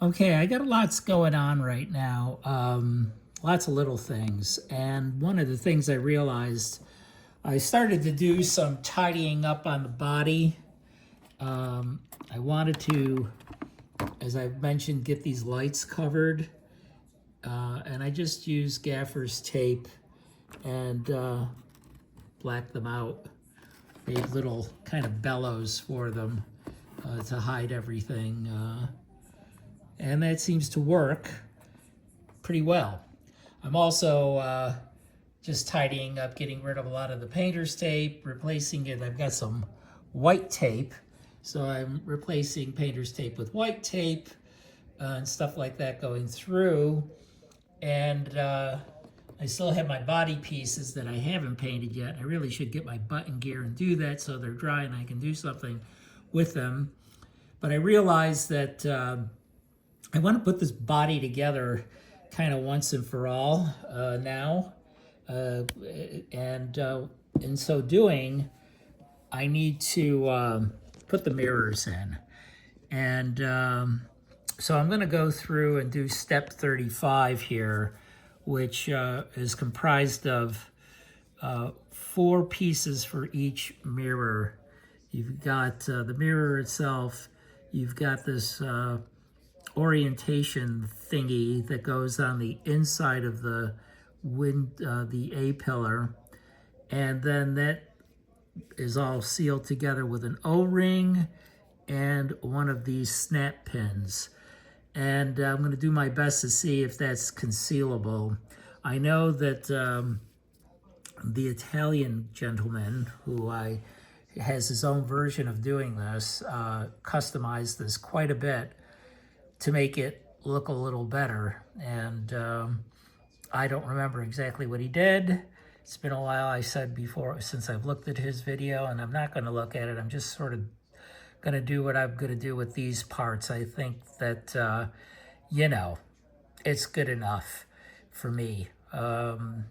Okay, I got lots going on right now. Lots of little things. And one of the things I realized, I started to do some tidying up on the body. I wanted to, as I've mentioned, get these lights covered. And I just used gaffer's tape and blacked them out. Made little kind of bellows for them to hide everything. And that seems to work pretty well. I'm also just tidying up, getting rid of a lot of the painter's tape, replacing it. I've got some white tape, so I'm replacing painter's tape with white tape and stuff like that going through. And I still have my body pieces that I haven't painted yet. I really should get my button gear and do that so they're dry and I can do something with them. But I realized that I want to put this body together kind of once and for all now. And in so doing, I need to put the mirrors in. And so I'm going to go through and do step 35 here, which is comprised of 4 pieces for each mirror. You've got the mirror itself, you've got this orientation thingy that goes on the inside of the the A-pillar, and then that is all sealed together with an O-ring and one of these snap pins. And I'm going to do my best to see if that's concealable. I know that the Italian gentleman who has his own version of doing this, customized this quite a bit to make it look a little better. And I don't remember exactly what he did. It's been a while, I said before, since I've looked at his video, and I'm not going to look at it. I'm just sort of going to do what I'm going to do with these parts. I think that, you know, it's good enough for me. So I'm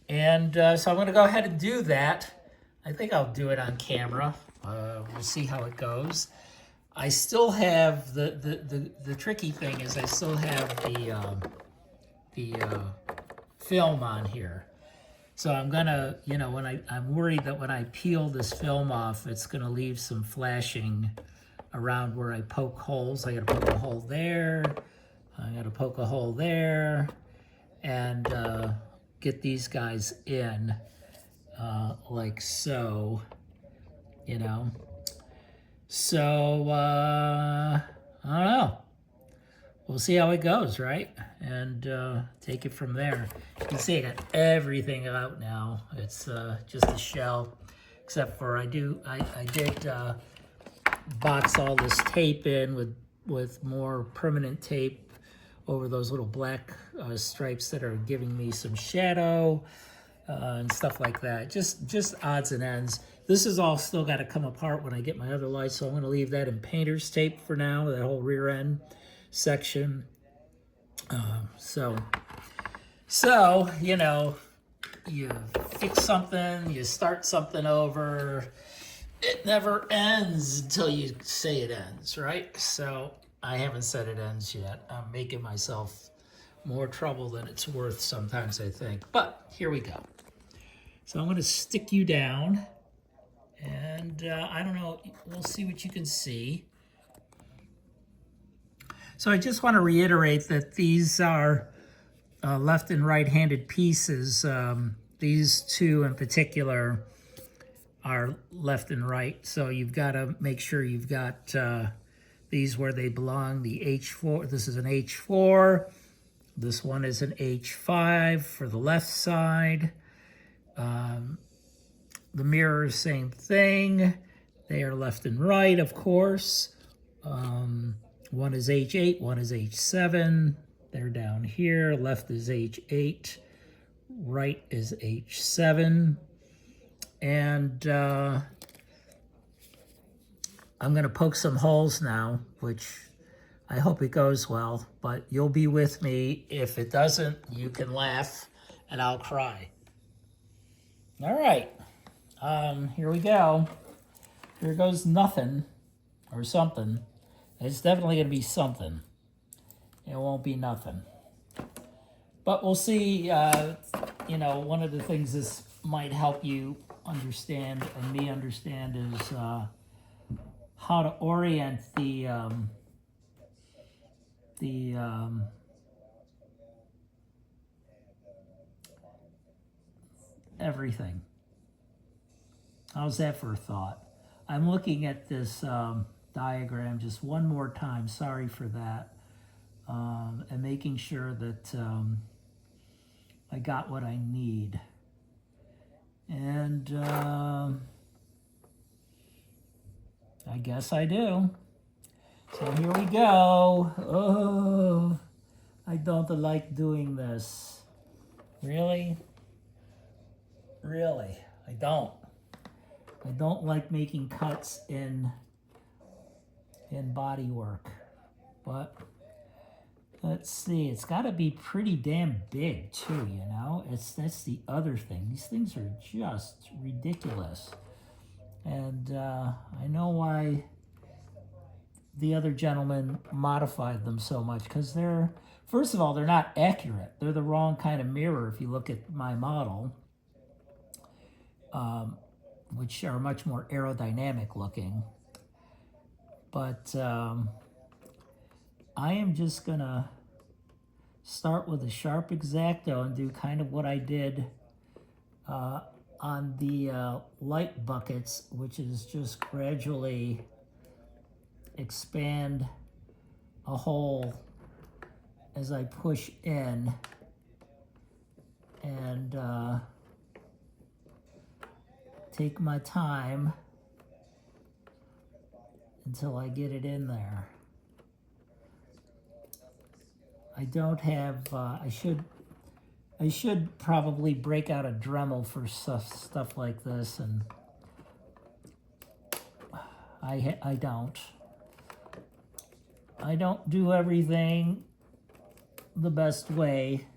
going to go ahead and do that. I think I'll do it on camera. We'll see how it goes. I still have the tricky thing is I still have the film on here. So I'm gonna, you know, I'm worried that when I peel this film off, it's gonna leave some flashing around where I poke holes. I gotta poke a hole there. I gotta poke a hole there, and get these guys in like so, you know. So I don't know. We'll see how it goes, right? And take it from there. You can see I got everything out now. It's just a shell, except for I did box all this tape in with more permanent tape over those little black stripes that are giving me some shadow and stuff like that. Just odds and ends. This is all still got to come apart when I get my other lights, so I'm going to leave that in painter's tape for now, that whole rear end section. So you know, you fix something, you start something over, it never ends until you say it ends, right? So I haven't said it ends yet. I'm making myself more trouble than it's worth sometimes, I think, but here we go. So I'm going to stick you down, and I don't know, we'll see what you can see. So I just want to reiterate that these are left and right-handed pieces. These two in particular are left and right. So you've got to make sure you've got these where they belong. The H4, this is an H4. This one is an H5 for the left side. The mirrors, same thing. They are left and right, of course. One is H8, one is H7. They're down here. Left is H8, right is H7. And I'm going to poke some holes now, which I hope it goes well, but you'll be with me. If it doesn't, you can laugh and I'll cry. All right, here we go. Here goes nothing or something. It's definitely going to be something. It won't be nothing. But we'll see. You know, one of the things this might help you understand and me understand is how to orient everything. How's that for a thought? I'm looking at this diagram just one more time. Sorry for that. And making sure that I got what I need. And I guess I do. So here we go. Oh, I don't like doing this. Really? Really, I don't. I don't like making cuts in body work. But let's see, it's got to be pretty damn big too, you know? That's the other thing. These things are just ridiculous. And I know why the other gentleman modified them so much, because they're, first of all, they're not accurate. They're the wrong kind of mirror if you look at my model, which are much more aerodynamic looking. But I am just gonna start with a sharp X-Acto and do kind of what I did on the light buckets, which is just gradually expand a hole as I push in, and take my time until I get it in there. I don't have, I should probably break out a Dremel for stuff like this, and I don't. I don't do everything the best way.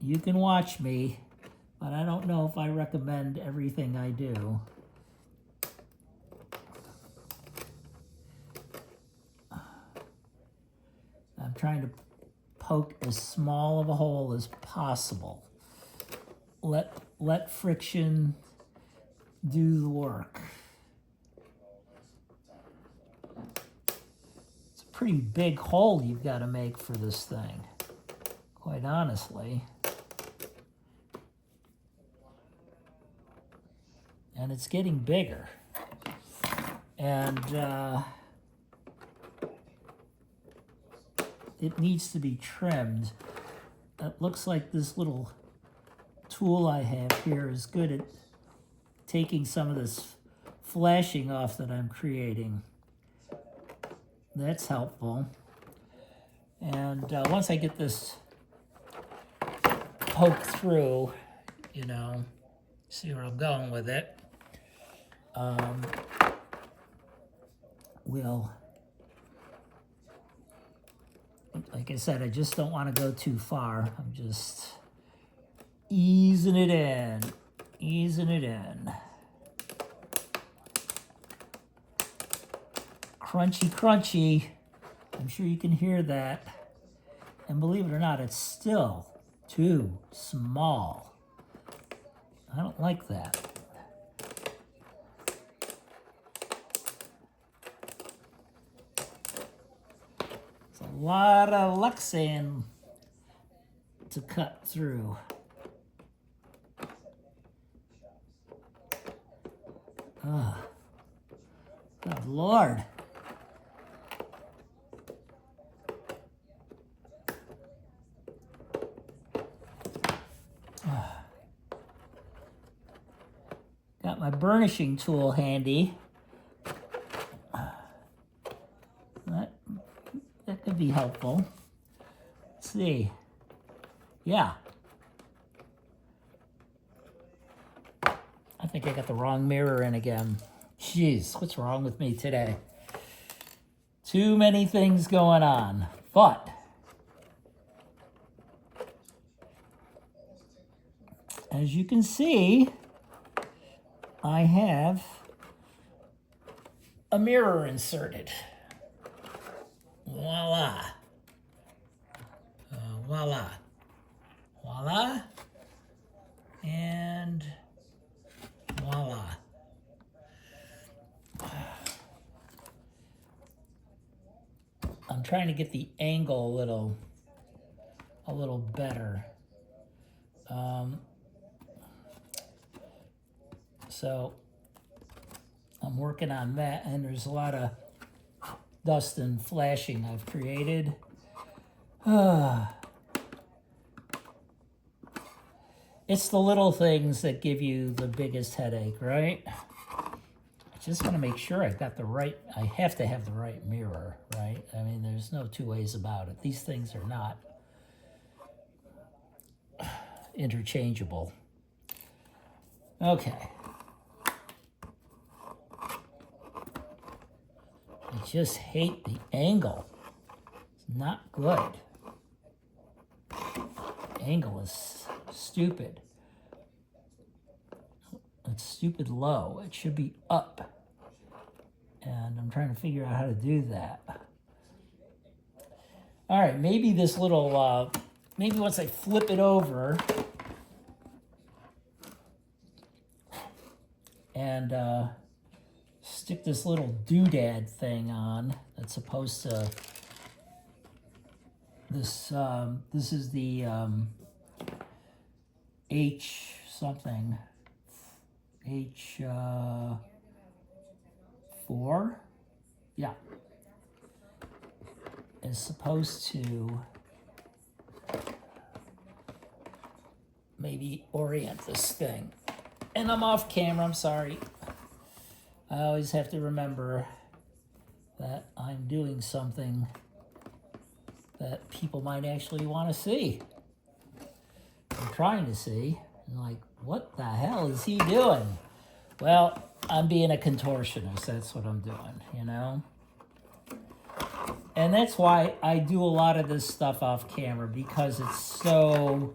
You can watch me, but I don't know if I recommend everything I do. I'm trying to poke as small of a hole as possible. Let friction do the work. It's a pretty big hole you've got to make for this thing, quite honestly. And it's getting bigger. And it needs to be trimmed. It looks like this little tool I have here is good at taking some of this flashing off that I'm creating. That's helpful. And once I get this poked through, you know, see where I'm going with it, we'll, like I said, I just don't want to go too far. I'm just easing it in, easing it in. Crunchy, crunchy. I'm sure you can hear that. And believe it or not, it's still too small. I don't like that. It's a lot of Lexan to cut through. Oh, good Lord. Got my burnishing tool handy. That could be helpful. Let's see. Yeah. I think I got the wrong mirror in again. Jeez, what's wrong with me today? Too many things going on. But as you can see, I have a mirror inserted. Voila. voila. Voila. And voila. I'm trying to get the angle a little better. So I'm working on that, and there's a lot of dust and flashing I've created. It's the little things that give you the biggest headache, right? I just want to make sure I've got the right, I have to have the right mirror, right? I mean, there's no two ways about it. These things are not interchangeable. Okay. I just hate the angle. It's not good. Angle is stupid. It's stupid low. It should be up. And I'm trying to figure out how to do that. All right, maybe this little, maybe once I flip it over and stick this little doodad thing on that's supposed to, this is the H something, H4, yeah, is supposed to maybe orient this thing. And I'm off camera, I'm sorry. I always have to remember that I'm doing something that people might actually want to see. I'm trying to see. I'm like, what the hell is he doing? Well, I'm being a contortionist. That's what I'm doing, you know? And that's why I do a lot of this stuff off camera, because it's so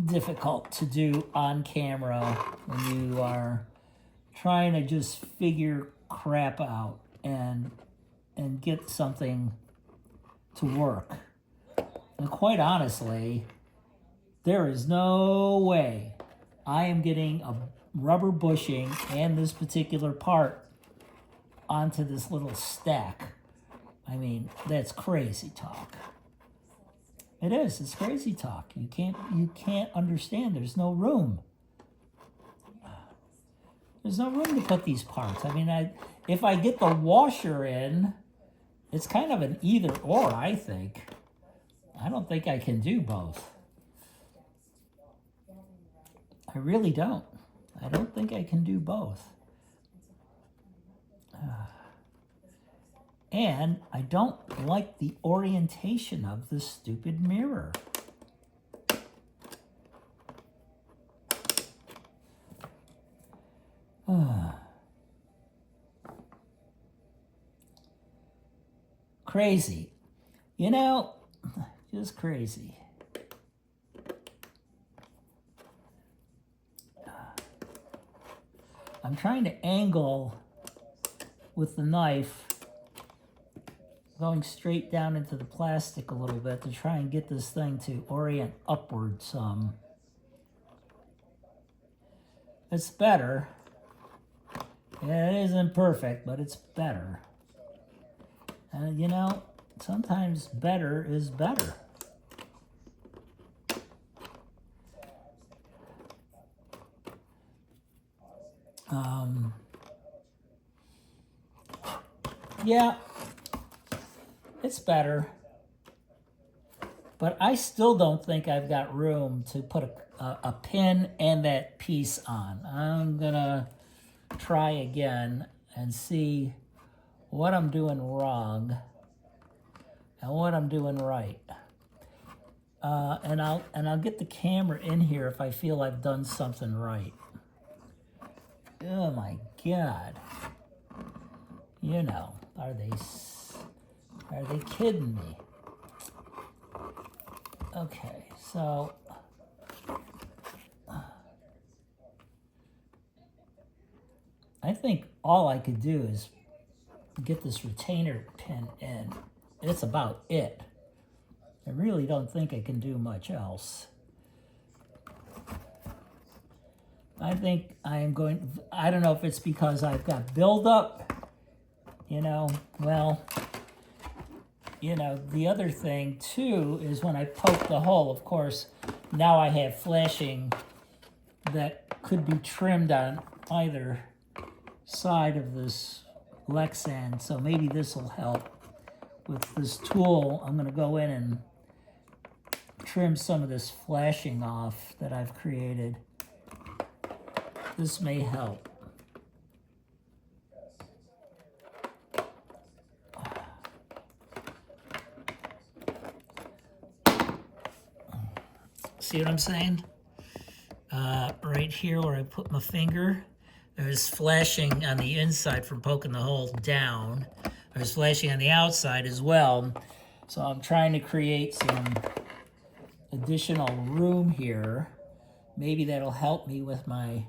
difficult to do on camera when you are trying to just figure crap out and get something to work. And quite honestly, there is no way I am getting a rubber bushing and this particular part onto this little stack. I mean, that's crazy talk. It is. It's crazy talk. You can't understand. There's no room. There's no room to put these parts. I mean, if I get the washer in, it's kind of an either or, I think. I don't think I can do both. I really don't. I don't think I can do both. And I don't like the orientation of this stupid mirror. Crazy. You know, just crazy. I'm trying to angle with the knife, going straight down into the plastic a little bit to try and get this thing to orient upward some. It's better. Yeah, it isn't perfect, but it's better. And you know, sometimes better is better. Yeah, it's better. But I still don't think I've got room to put a pin and that piece on. I'm gonna try again and see what I'm doing wrong and what I'm doing right. And I'll get the camera in here if I feel I've done something right. Oh my God. You know, are they kidding me? Okay, so I think all I could do is get this retainer pin in. It's about it. I really don't think I can do much else. I think I am going, I don't know if it's because I've got buildup, you know, well, you know, the other thing too is when I poke the hole, of course, now I have flashing that could be trimmed on either side of this Lexan, so maybe this will help. With this tool, I'm going to go in and trim some of this flashing off that I've created. This may help. See what I'm saying? Right here where I put my finger, there's flashing on the inside from poking the hole down. There's flashing on the outside as well. So I'm trying to create some additional room here. Maybe that'll help me with my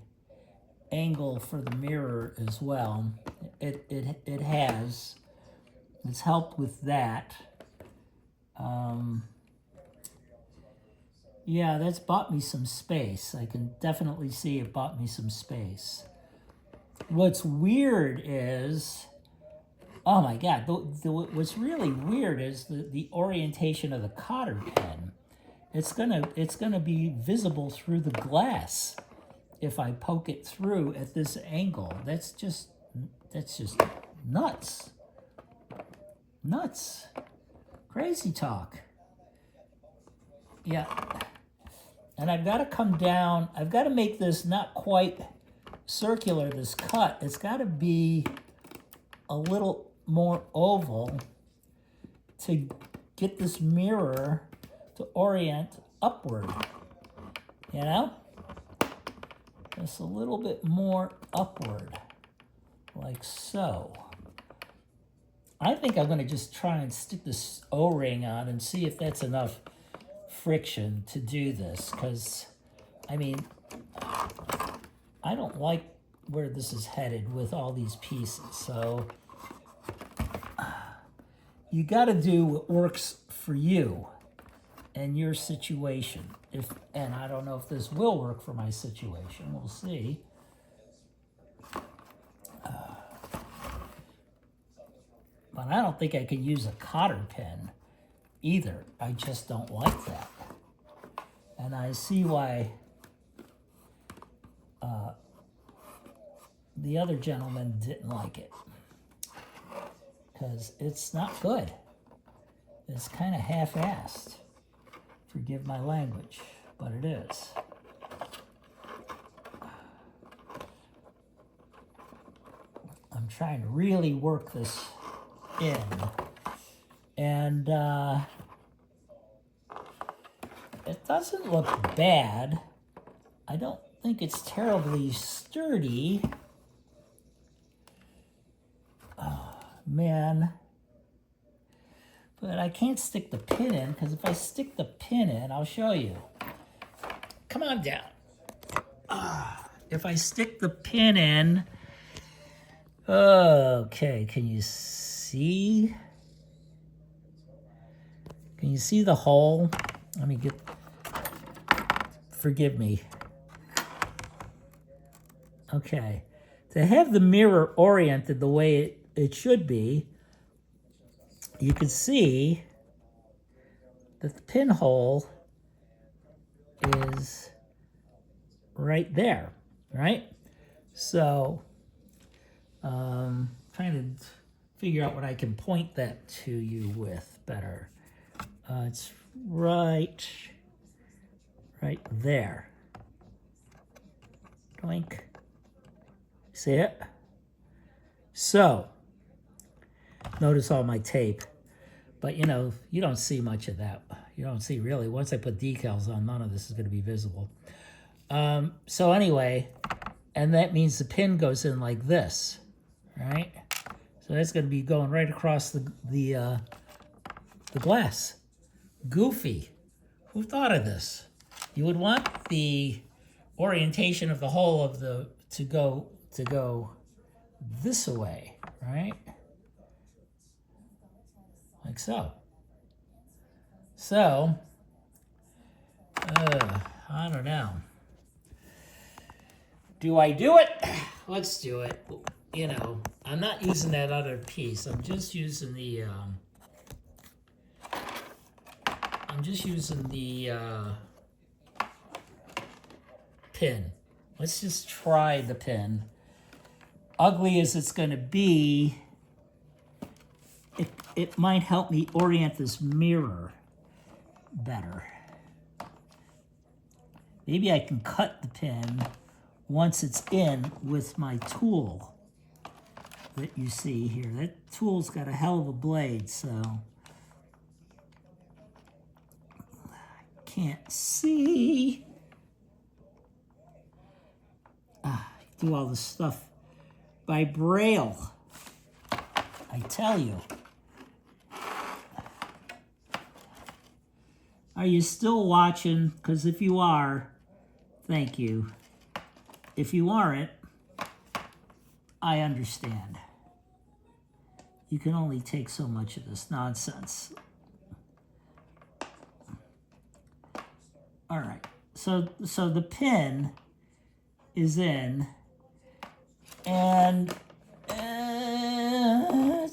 angle for the mirror as well. It has. It's helped with that. Yeah, that's bought me some space. I can definitely see it bought me some space. What's weird is, oh my God, what's really weird is the orientation of the cotter pin. It's gonna be visible through the glass if I poke it through at this angle. That's just nuts. Nuts. Crazy talk. Yeah. And I've got to come down. I've got to make this not quite circular, this cut. It's got to be a little more oval to get this mirror to orient upward. You know? Just a little bit more upward, like so. I think I'm going to just try and stick this O-ring on and see if that's enough friction to do this, because I mean, I don't like where this is headed with all these pieces. So you got to do what works for you and your situation. And I don't know if this will work for my situation. We'll see. But I don't think I can use a cotter pin either. I just don't like that. And I see why the other gentleman didn't like it. Because it's not good. It's kind of half-assed. Forgive my language, but it is. I'm trying to really work this in. And it doesn't look bad. I don't think it's terribly sturdy. Oh, man. But I can't stick the pin in, because if I stick the pin in, I'll show you. Come on down. If I stick the pin in, okay, can you see? Can you see the hole? Let me get, forgive me. Okay, to have the mirror oriented the way it should be, you can see that the pinhole is right there, right? So, trying to figure out what I can point that to you with better. It's right there. Doink. See it? So, notice all my tape. But, you know, you don't see much of that. You don't see really. Once I put decals on, none of this is going to be visible. So anyway, and that means the pin goes in like this, right? So that's going to be going right across the glass. Goofy. Who thought of this? You would want the orientation of the hole of the to go this way, right? Like so. So, I don't know. Do I do it? Let's do it. You know, I'm not using that other piece. I'm just using the pin. Let's just try the pin. Ugly as it's going to be, it might help me orient this mirror better. Maybe I can cut the pin once it's in with my tool that you see here. That tool's got a hell of a blade, so I can't see. I do all this stuff by braille, I tell you. Are you still watching? Because if you are, thank you. If you aren't, I understand. You can only take so much of this nonsense. All right, so the pin is in, and I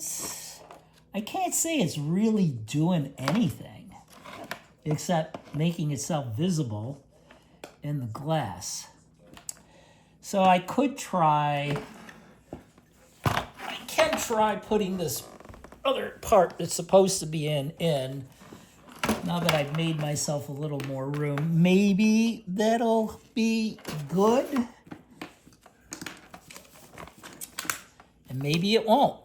can't say it's really doing anything except making itself visible in the glass. So I can try putting this other part that's supposed to be in, now that I've made myself a little more room. Maybe that'll be good. And maybe it won't.